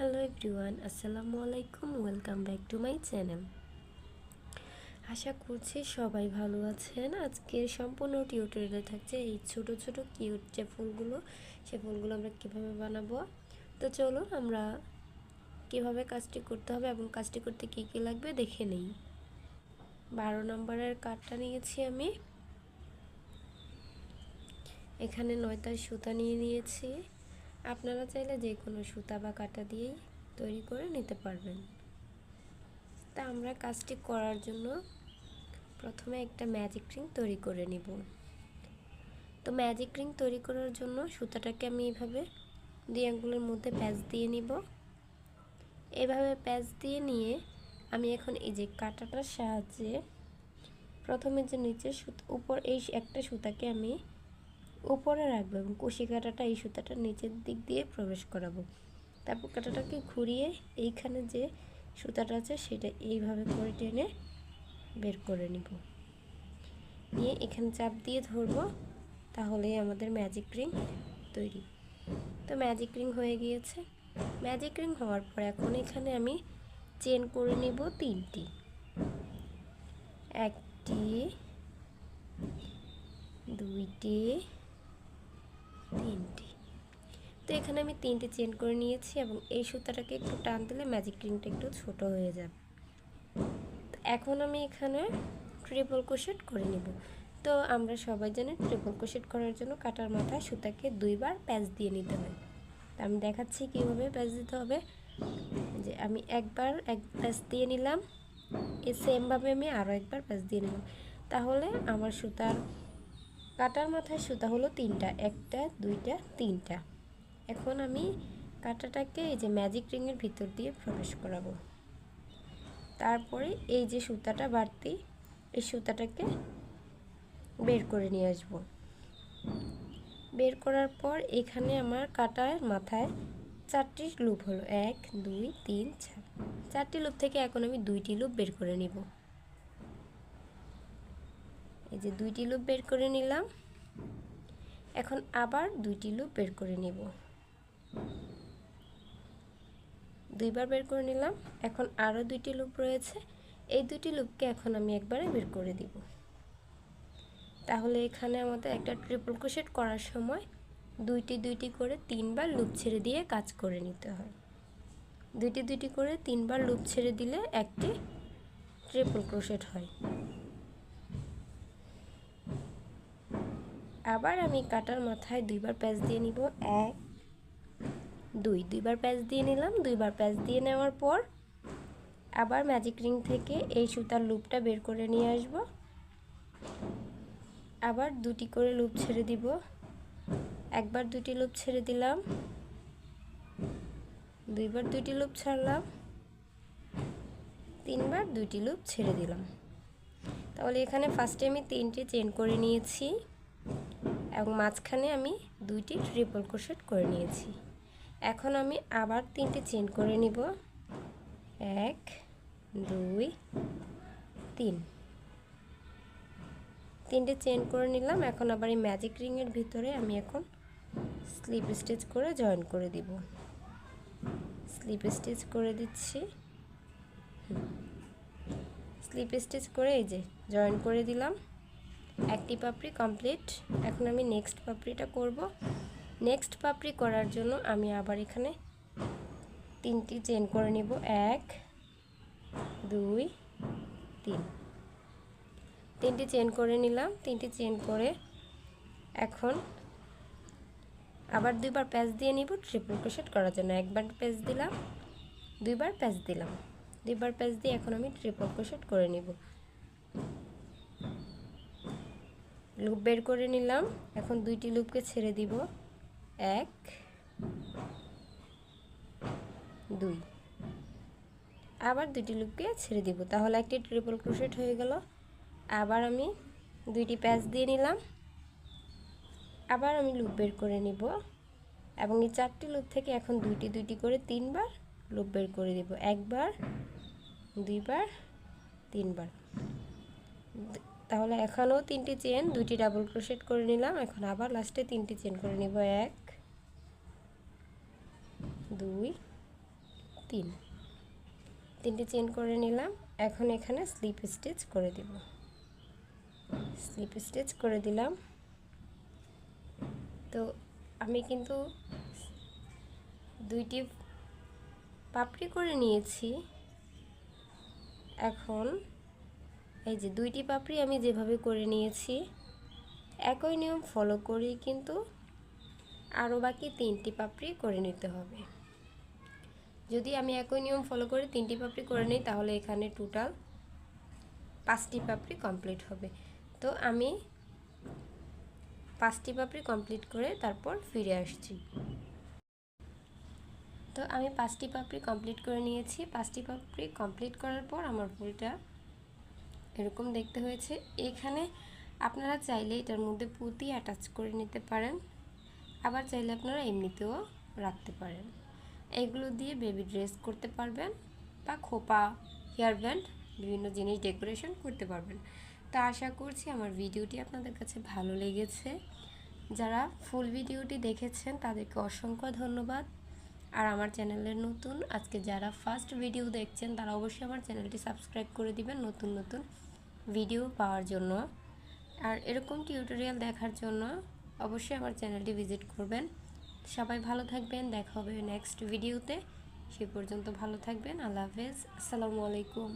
Hello everyone, আসসালামু আলাইকুম। Welcome back to my channel. আশা করছি সবাই ভালো আছেন। আজকের সম্পূর্ণ টিউটোরিয়ালে থাকছে এই ছোট ছোট কিউট যে ফুলগুলো, সে ফুলগুলো আমরা কীভাবে বানাবো। তো চলো আমরা কীভাবে কাজটি করতে হবে এবং কাজটি করতে কী কী লাগবে দেখে নেই। 12 নম্বরের কাঠটা নিয়েছি আমি। এখানে 9টা সুতা নিয়ে নিয়েছি। আপনারা চাইলে যে কোনো সুতা বা কাঁটা দিয়েই তৈরি করে নিতে পারবেন। তা আমরা কাজটি করার জন্য প্রথমে একটা ম্যাজিক রিং তৈরি করে নিব। তো ম্যাজিক রিং তৈরি করার জন্য সুতাটাকে আমি এইভাবে 2 আঙ্গুলের মধ্যে প্যাঁচ দিয়ে নিব। এইভাবে প্যাঁচ দিয়ে নিয়ে আমি এখন এই যে কাঁটাটার সাহায্যে প্রথমে যে নিচের উপর এই একটা সুতাকে আমি উপরে রাখবো এবং কুশি কাঁটাটা এই সুতাটার নিচের দিক দিয়ে প্রবেশ করাবো। তারপর কাঁটাটাকে ঘুরিয়ে এইখানে যে সুতাটা আছে সেটা এইভাবে করে টেনে বের করে নিব। নিয়ে এখানে চাপ দিয়ে ধরবো, তাহলেই আমাদের ম্যাজিক রিং তৈরি। তো ম্যাজিক রিং হয়ে গিয়েছে। ম্যাজিক রিং হওয়ার পর এখন এখানে আমি চেন করে নিব 3টি। 1টি, 2টি, 3টি। তো এখানে আমি 3টি চেন করে নিয়েছি এবং এই সুতাটাকে একটু টান দিলে ম্যাজিক রিংটা একটু ছোট হয়ে যাবে। এখন আমি এখানে ট্রিপল ক্রোশেট করে নিব। তো আমরা সবাই জানি ট্রিপল ক্রোশেট করার জন্য কাটার মাথায় সুতাকে 2বার প্যাঁচ দিয়ে নিতে হয়। তো আমি দেখাচ্ছি কীভাবে প্যাঁচ দিতে হবে। যে আমি একবার এক প্যাঁচ দিয়ে নিলাম, এই সেমভাবে আমি আরও একবার প্যাঁচ দিয়ে নিলাম। তাহলে আমার সুতার কাটার মাথায় সুতা হলো 3টা, 1টা, 2টা, 3টা। এখন আমি কাটাটাকে এই যে ম্যাজিক রিংয়ের ভিতর দিয়ে প্রবেশ করাবো। তারপরে এই যে সুতাটা বাড়তি, এই সুতাটাকে বের করে নিয়ে আসব। বের করার পর এখানে আমার কাটার মাথায় 4টি লুপ হলো, 1, 2, 3, 4। 4টি লুপ থেকে এখন আমি 2টি লুপ বের করে নিব। এই যে 2টি লুপ বের করে নিলাম। এখন আবার 2টি লুপ বের করে নিব। 2বার বের করে নিলাম। এখন আরও 2টি লুপ রয়েছে, এই 2টি লুপকে এখন আমি একবারে বের করে দিব। তাহলে এখানে আমাদের একটা ট্রিপল ক্রোশেট করার সময় 2টি করে 3বার লুপ ছেড়ে দিয়ে কাজ করে নিতে হয়। 2টি করে 3বার লুপ ছেড়ে দিলে একটি ট্রিপল ক্রোশেট হয়। আবার আমি কাটার মাথায় 2বার প্যাঁচ দিয়ে নিব, 1, 2, 2বার প্যাঁচ দিয়ে নিলাম। 2বার প্যাঁচ দিয়ে নেওয়ার পর আবার ম্যাজিক রিং থেকে এই সুতার লুপটা বের করে নিয়ে আসব। আবার 2টি করে লুপ ছেড়ে দিব। একবার 2টি লুপ ছেড়ে দিলাম, 2বার 2টি লুপ ছাড়লাম, 3বার 2টি লুপ ছেড়ে দিলাম। তাহলে এখানে ফার্স্টে আমি 3টি চেন করে নিয়েছি এবং মাঝখানে আমি 2টি ট্রিপল ক্রোশেট করে নিয়েছি। এখন আমি আবার 3টি চেন করে নিব, 1, 2, 3। 3টে চেন করে নিলাম। এখন আবার এই ম্যাজিক রিংয়ের ভিতরে আমি এখন স্লিপ স্টিচ করে জয়েন করে দিব। স্লিপ স্টিচ করে দিচ্ছি। স্লিপ স্টিচ করে এই যে জয়েন করে দিলাম। একটি পাপড়ি কমপ্লিট। এখন আমি নেক্সট পাপড়িটা করব। নেক্সট পাপড়ি করার জন্য আমি আবার এখানে 3টি চেন করে নিব, 1, 2, 3। 3টি চেন করে নিলাম। 3টি চেন করে এখন আবার 2বার প্যাঁচ দিয়ে নিব ট্রিপল ক্রোশেট করার জন্য। একবার প্যাঁচ দিলাম, 2বার প্যাঁচ দিলাম, 2বার প্যাঁচ দিয়ে এখন আমি ট্রিপল ক্রোশেট করে নিব। লুপ বের করে নিলাম। এখন 2টি লুপকে ছেড়ে দিব, 1, 2। আবার 2টি লুপকে ছেড়ে দিব। তাহলে একটি ট্রিপল ক্রোশেট হয়ে গেল। আবার আমি 2টি প্যাঁচ দিয়ে নিলাম। আবার আমি লুপ বের করে নিব এবং এই 4টি লুপ থেকে এখন 2টি করে 3বার লুপ বের করে দিব। একবার, 2বার, 3বার। তাহলে এখানেও 3টি চেন, 2টি ডাবল ক্রোশেট করে নিলাম। এখন আবার লাস্টে 3টি চেন করে নিব, 1, 2, তিনটে চেন করে নিলাম। এখন এখানে স্লিপ স্টিচ করে দিব। স্লিপ স্টিচ করে দিলাম। তো আমি কিন্তু 2টি পাপড়ি করে নিয়েছি। এখন এই যে 2টি পাপড়ি আমি যেভাবে করে নিয়েছি একই নিয়ম ফলো করেই কিন্তু আরও বাকি 3টি পাপড়ি করে নিতে হবে। যদি আমি একই নিয়ম ফলো করে 3টি পাপড়ি করে নিই তাহলে এখানে টোটাল 5টি পাপড়ি কমপ্লিট হবে। তো আমি 5টি পাপড়ি কমপ্লিট করে তারপর ফিরে আসছি। তো আমি 5টি পাপড়ি কমপ্লিট করে নিয়েছি। 5টি পাপড়ি কমপ্লিট করার পর আমার ফুলটা এরকম দেখতে হয়েছে। এখানে আপনারা চাইলে এটার মধ্যে পুঁতি অ্যাটাচ করে নিতে পারেন, আবার চাইলে আপনারা এমনিতেও রাখতে পারেন। এগুলো দিয়ে বেবি ড্রেস করতে পারবেন বা খোপা, হেয়ার ব্যান্ড, বিভিন্ন জিনিস ডেকোরেশন করতে পারবেন। তো আশা করছি আমার ভিডিওটি আপনাদের কাছে ভালো লেগেছে। যারা ফুল ভিডিওটি দেখেছেন তাদেরকে অসংখ্য ধন্যবাদ। আর আমার চ্যানেলের নতুন, আজকে যারা ফার্স্ট ভিডিও দেখছেন তারা অবশ্যই আমার চ্যানেলটি সাবস্ক্রাইব করে দিবেন নতুন নতুন ভিডিও পাওয়ার জন্য। আর এরকম টিউটোরিয়াল দেখার জন্য অবশ্যই আমার চ্যানেলটি ভিজিট করবেন। সবাই ভালো থাকবেন, দেখা হবে নেক্সট ভিডিওতে। সে পর্যন্ত ভালো থাকবেন। আল্লাহ হাফেজ, আসসালামু আলাইকুম।